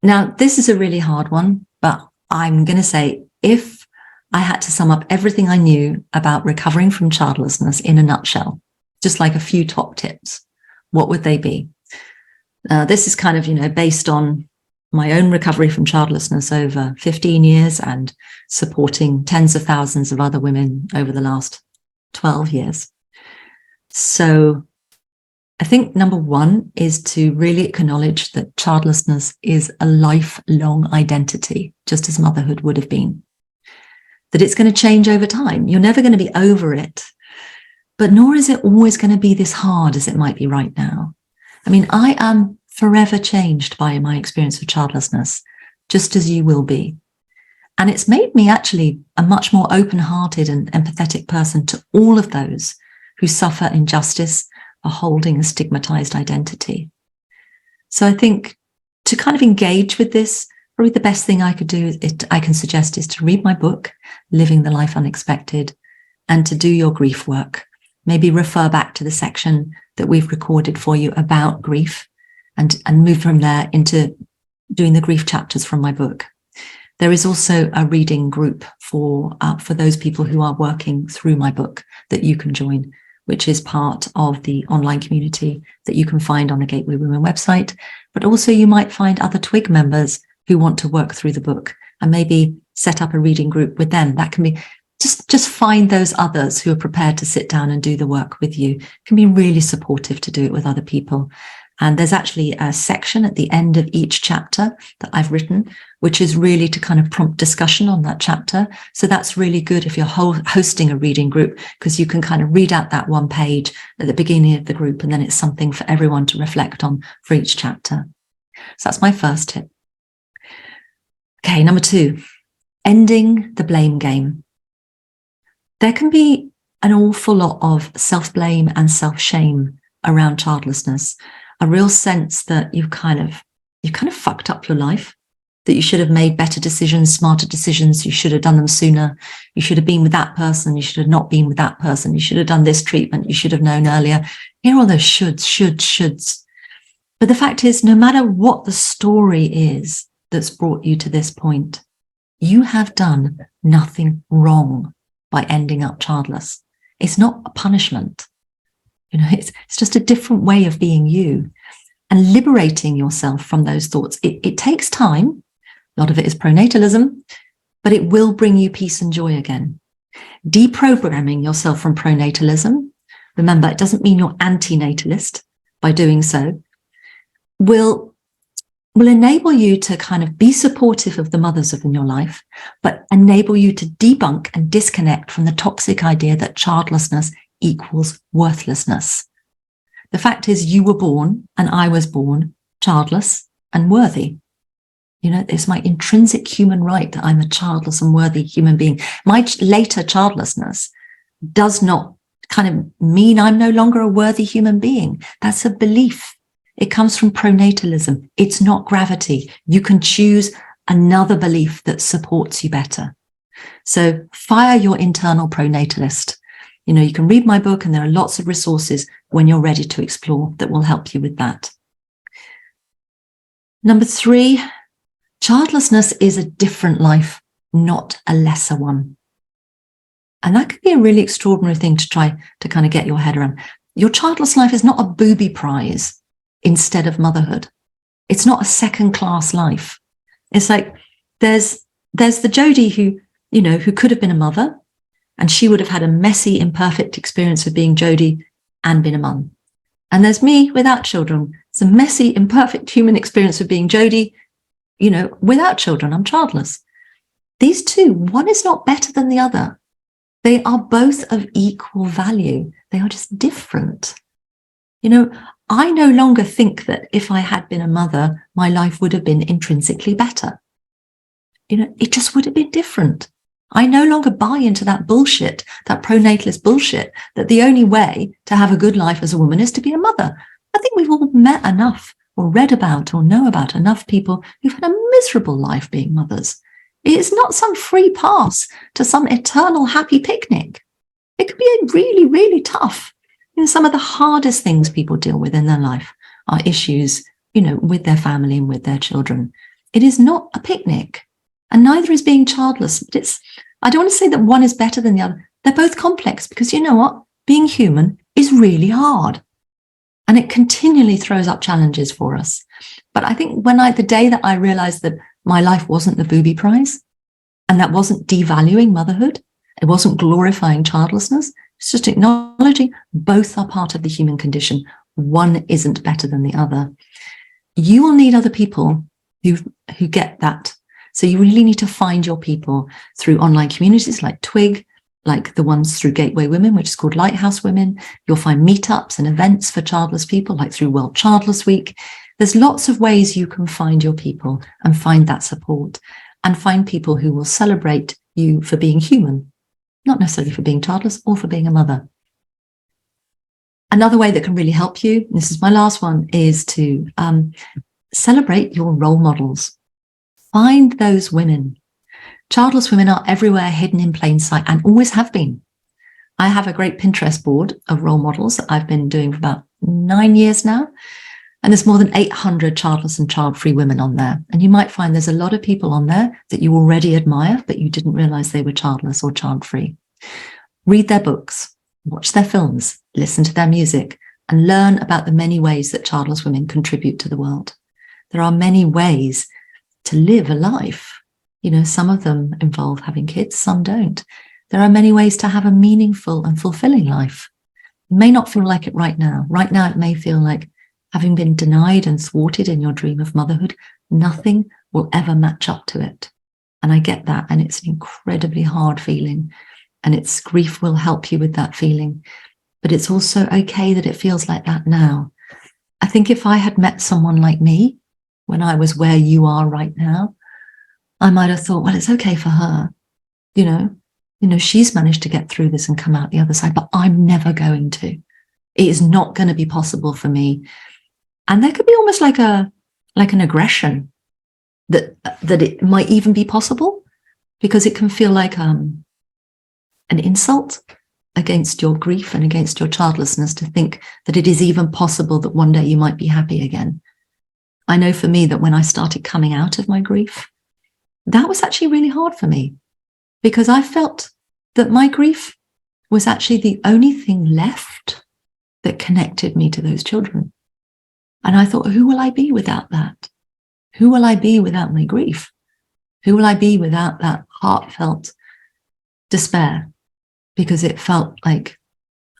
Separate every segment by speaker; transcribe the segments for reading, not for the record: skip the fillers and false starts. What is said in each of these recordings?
Speaker 1: Now, this is a really hard one, but I'm going to say, if I had to sum up everything I knew about recovering from childlessness in a nutshell, just like a few top tips, what would they be? This is kind of, based on my own recovery from childlessness over 15 years and supporting tens of thousands of other women over the last 12 years. So I think number one is to really acknowledge that childlessness is a lifelong identity, just as motherhood would have been. That it's going to change over time. You're never going to be over it, but nor is it always going to be this hard as it might be right now. I mean, I am forever changed by my experience of childlessness, just as you will be. And it's made me actually a much more open-hearted and empathetic person to all of those who suffer injustice or holding a stigmatized identity. So I think to kind of engage with this, probably the best thing I can suggest is to read my book, Living the Life Unexpected, and to do your grief work. Maybe refer back to the section that we've recorded for you about grief and move from there into doing the grief chapters from my book. There is also a reading group for those people who are working through my book that you can join, which is part of the online community that you can find on the Gateway Women website. But also you might find other Twig members who want to work through the book and maybe set up a reading group with them. That can be just find those others who are prepared to sit down and do the work with you. It can be really supportive to do it with other people. And there's actually a section at the end of each chapter that I've written, which is really to kind of prompt discussion on that chapter. So that's really good if you're hosting a reading group, because you can kind of read out that one page at the beginning of the group, and then it's something for everyone to reflect on for each chapter. So that's my first tip. Okay, number two, ending the blame game. There can be an awful lot of self-blame and self-shame around childlessness. A real sense that you've kind of fucked up your life, that you should have made better decisions, smarter decisions. You should have done them sooner. You should have been with that person. You should have not been with that person. You should have done this treatment. You should have known earlier. Hear all those shoulds. But the fact is, no matter what the story is that's brought you to this point, you have done nothing wrong by ending up childless. It's not a punishment. It's just a different way of being you, and liberating yourself from those thoughts. It takes time. A lot of it is pronatalism, but it will bring you peace and joy again. Deprogramming yourself from pronatalism, remember, it doesn't mean you're anti-natalist by doing so, will enable you to kind of be supportive of the mothers in your life, but enable you to debunk and disconnect from the toxic idea that childlessness equals worthlessness. The fact is, you were born and I was born childless and worthy. It's my intrinsic human right that I'm a childless and worthy human being. My later childlessness does not kind of mean I'm no longer a worthy human being. That's a belief. It comes from pronatalism. It's not gravity. You can choose another belief that supports you better. So fire your internal pronatalist. You can read my book, and there are lots of resources when you're ready to explore that will help you with that. Number three, childlessness is a different life, not a lesser one. And that can be a really extraordinary thing to try to kind of get your head around. Your childless life is not a booby prize instead of motherhood. It's not a second-class life. It's like there's the Jodie who could have been a mother, and she would have had a messy, imperfect experience of being Jodie and been a mum. And there's me without children. It's a messy, imperfect human experience of being Jodie, without children. I'm childless. These two, one is not better than the other. They are both of equal value. They are just different. I no longer think that if I had been a mother, my life would have been intrinsically better. It just would have been different. I no longer buy into that bullshit, that pronatalist bullshit, that the only way to have a good life as a woman is to be a mother. I think we've all met enough or read about or know about enough people who've had a miserable life being mothers. It is not some free pass to some eternal happy picnic. It can be really, really tough. Some of the hardest things people deal with in their life are issues, with their family and with their children. It is not a picnic, and neither is being childless. But I don't want to say that one is better than the other. They're both complex, because you know what? Being human is really hard, and it continually throws up challenges for us. But I think the day that I realized that my life wasn't the booby prize, and that wasn't devaluing motherhood, it wasn't glorifying childlessness, it's just acknowledging both are part of the human condition. One isn't better than the other. You will need other people who get that. So you really need to find your people through online communities like Twig, like the ones through Gateway Women, which is called Lighthouse Women. You'll find meetups and events for childless people, like through World Childless Week. There's lots of ways you can find your people and find that support, and find people who will celebrate you for being human, not necessarily for being childless or for being a mother. Another way that can really help you, and this is my last one, is to celebrate your role models. Find those women. Childless women are everywhere, hidden in plain sight, and always have been. I have a great Pinterest board of role models that I've been doing for about 9 years now. And there's more than 800 childless and child-free women on there. And you might find there's a lot of people on there that you already admire, but you didn't realize they were childless or child-free. Read their books, watch their films, listen to their music, and learn about the many ways that childless women contribute to the world. There are many ways to live a life. You know, some of them involve having kids, some don't. There are many ways to have a meaningful and fulfilling life. It may not feel like it right now. Right now, it may feel like, having been denied and thwarted in your dream of motherhood, nothing will ever match up to it. And I get that. And it's an incredibly hard feeling. And its grief will help you with that feeling. But it's also okay that it feels like that now. I think if I had met someone like me when I was where you are right now, I might have thought, well, it's okay for her. You know, she's managed to get through this and come out the other side, but I'm never going to. It is not going to be possible for me. And there could be almost like an aggression that it might even be possible, because it can feel like an insult against your grief and against your childlessness to think that it is even possible that one day you might be happy again. I know for me that when I started coming out of my grief, that was actually really hard for me, because I felt that my grief was actually the only thing left that connected me to those children. And I thought, who will I be without that? Who will I be without my grief? Who will I be without that heartfelt despair? Because it felt like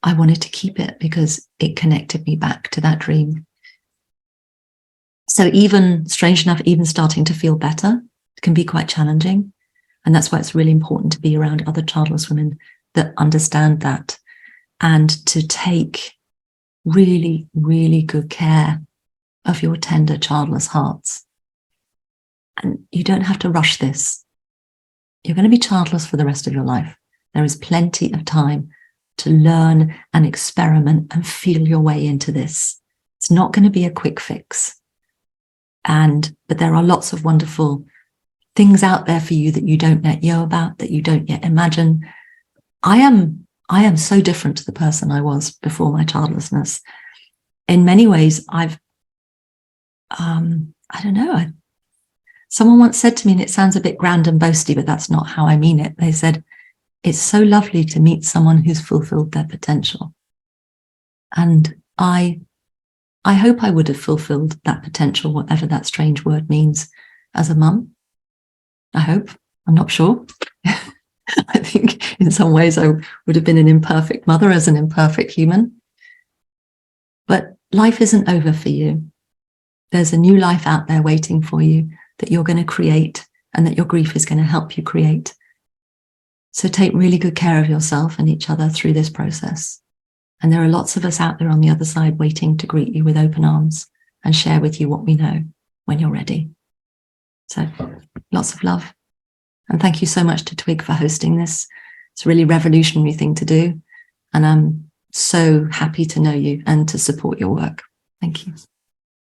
Speaker 1: I wanted to keep it, because it connected me back to that dream. So even, strange enough, even starting to feel better can be quite challenging. And that's why it's really important to be around other childless women that understand that, and to take really, really good care of your tender childless hearts. And you don't have to rush this. You're going to be childless for the rest of your life. There is plenty of time to learn and experiment and feel your way into this. It's not going to be a quick fix. But there are lots of wonderful things out there for you that you don't yet know about, that you don't yet imagine. I am so different to the person I was before my childlessness. In many ways, someone once said to me, and it sounds a bit grand and boasty, but that's not how I mean it. They said, it's so lovely to meet someone who's fulfilled their potential. And I hope I would have fulfilled that potential, whatever that strange word means, as a mum. I hope. I'm not sure. I think in some ways I would have been an imperfect mother as an imperfect human. But life isn't over for you. There's a new life out there waiting for you that you're going to create, and that your grief is going to help you create. So take really good care of yourself and each other through this process. And there are lots of us out there on the other side waiting to greet you with open arms and share with you what we know when you're ready. So lots of love. And thank you so much to Twig for hosting this. It's a really revolutionary thing to do. And I'm so happy to know you and to support your work. Thank you.